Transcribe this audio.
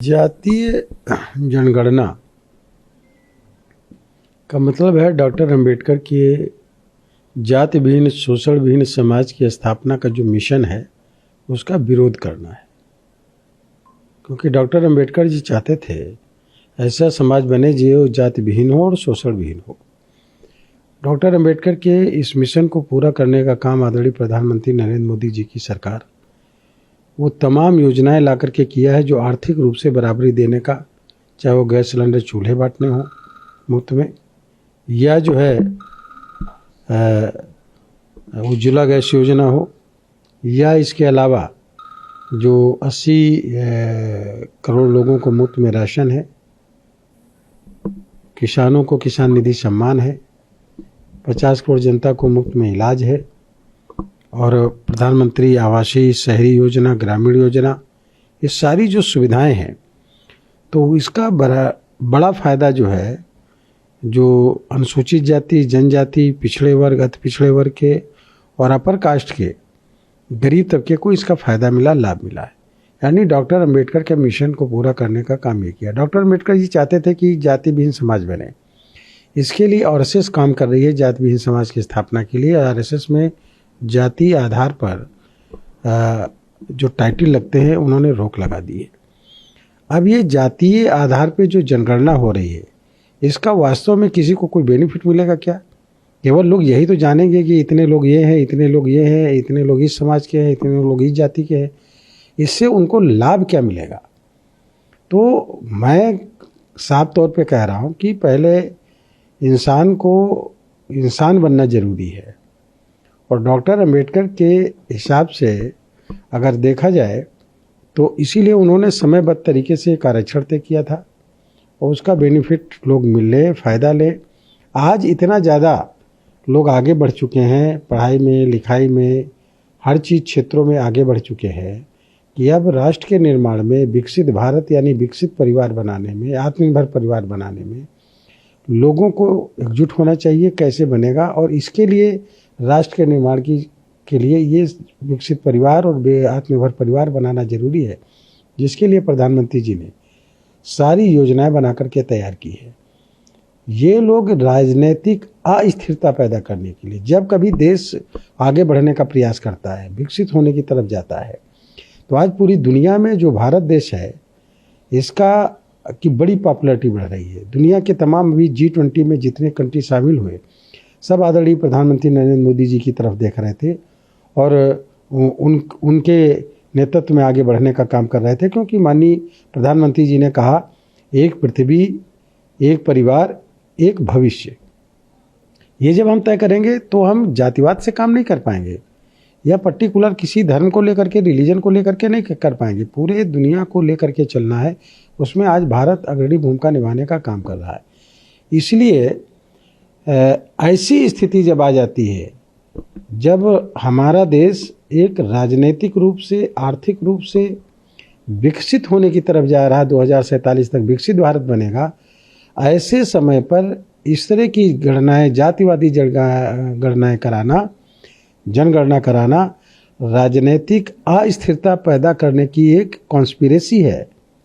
जातीय जनगणना का मतलब है डॉक्टर अंबेडकर के जाति विहीन शोषण विहीन समाज की स्थापना का जो मिशन है उसका विरोध करना है। क्योंकि डॉक्टर अंबेडकर जी चाहते थे ऐसा समाज बने जो जाति विहीन हो और शोषण विहीन हो। डॉक्टर अंबेडकर के इस मिशन को पूरा करने का काम आदरणीय प्रधानमंत्री नरेंद्र मोदी जी की सरकार वो तमाम योजनाएं ला करके किया है जो आर्थिक रूप से बराबरी देने का, चाहे वो गैस सिलेंडर चूल्हे बांटने हो मुफ्त में, या जो है उज्ज्वला गैस योजना हो, या इसके अलावा जो 80 करोड़ लोगों को मुफ्त में राशन है, किसानों को किसान निधि सम्मान है, 50 करोड़ जनता को मुफ्त में इलाज है, और प्रधानमंत्री आवासीय शहरी योजना, ग्रामीण योजना, ये सारी जो सुविधाएं हैं, तो इसका बड़ा फ़ायदा जो है जो अनुसूचित जाति, जनजाति, पिछड़े वर्ग, अति पिछड़े वर्ग के और अपर कास्ट के गरीब तबके को इसका फ़ायदा मिला, लाभ मिला है। यानी डॉक्टर अंबेडकर के मिशन को पूरा करने का काम ये किया। डॉक्टर अंबेडकर जी चाहते थे कि जाति विहीन समाज बने। इसके लिए आरएसएस काम कर रही है जाति विहीन समाज की स्थापना के लिए। आरएसएस में जाति आधार पर जो टाइटल लगते हैं उन्होंने रोक लगा दी है। अब ये जातीय आधार पे जो जनगणना हो रही है इसका वास्तव में किसी को कोई बेनिफिट मिलेगा क्या? केवल लोग यही तो जानेंगे कि इतने लोग ये हैं, इतने लोग ये हैं, इतने लोग इस समाज के हैं, इतने लोग इस जाति के हैं। इससे उनको लाभ क्या मिलेगा? तो मैं साफ तौर पे कह रहा हूँ कि पहले इंसान को इंसान बनना ज़रूरी है। और डॉक्टर अंबेडकर के हिसाब से अगर देखा जाए तो इसीलिए उन्होंने समयबद्ध तरीके से एक आरक्षण तय किया था और उसका बेनिफिट लोग मिल ले, फ़ायदा ले। आज इतना ज़्यादा लोग आगे बढ़ चुके हैं, पढ़ाई में, लिखाई में, हर चीज़ क्षेत्रों में आगे बढ़ चुके हैं कि अब राष्ट्र के निर्माण में, विकसित भारत यानी विकसित परिवार बनाने में, आत्मनिर्भर परिवार बनाने में लोगों को एकजुट होना चाहिए। कैसे बनेगा? और इसके लिए राष्ट्र के निर्माण के लिए ये विकसित परिवार और आत्मनिर्भर परिवार बनाना जरूरी है, जिसके लिए प्रधानमंत्री जी ने सारी योजनाएं बना करके तैयार की है। ये लोग राजनीतिक अस्थिरता पैदा करने के लिए, जब कभी देश आगे बढ़ने का प्रयास करता है, विकसित होने की तरफ जाता है, तो आज पूरी दुनिया में जो भारत देश है इसका की बड़ी पॉपुलैरिटी बढ़ रही है। दुनिया के तमाम अभी G20 में जितने कंट्री शामिल हुए सब आदरणीय प्रधानमंत्री नरेंद्र मोदी जी की तरफ देख रहे थे और उनके नेतृत्व में आगे बढ़ने का काम कर रहे थे। क्योंकि माननीय प्रधानमंत्री जी ने कहा, एक पृथ्वी, एक परिवार, एक भविष्य। ये जब हम तय करेंगे तो हम जातिवाद से काम नहीं कर पाएंगे या पर्टिकुलर किसी धर्म को लेकर के, रिलीजन को लेकर के नहीं कर पाएंगे। पूरे दुनिया को लेकर के चलना है। उसमें आज भारत अग्रणी भूमिका निभाने का काम कर रहा है। इसलिए ऐसी स्थिति जब आ जाती है, जब हमारा देश एक राजनीतिक रूप से, आर्थिक रूप से विकसित होने की तरफ जा रहा है, 2047 तक विकसित भारत बनेगा, ऐसे समय पर इस तरह की गणनाएं, जातिवादी गणनाएं कराना, जनगणना कराना राजनीतिक अस्थिरता पैदा करने की एक कॉन्स्पिरेसी है।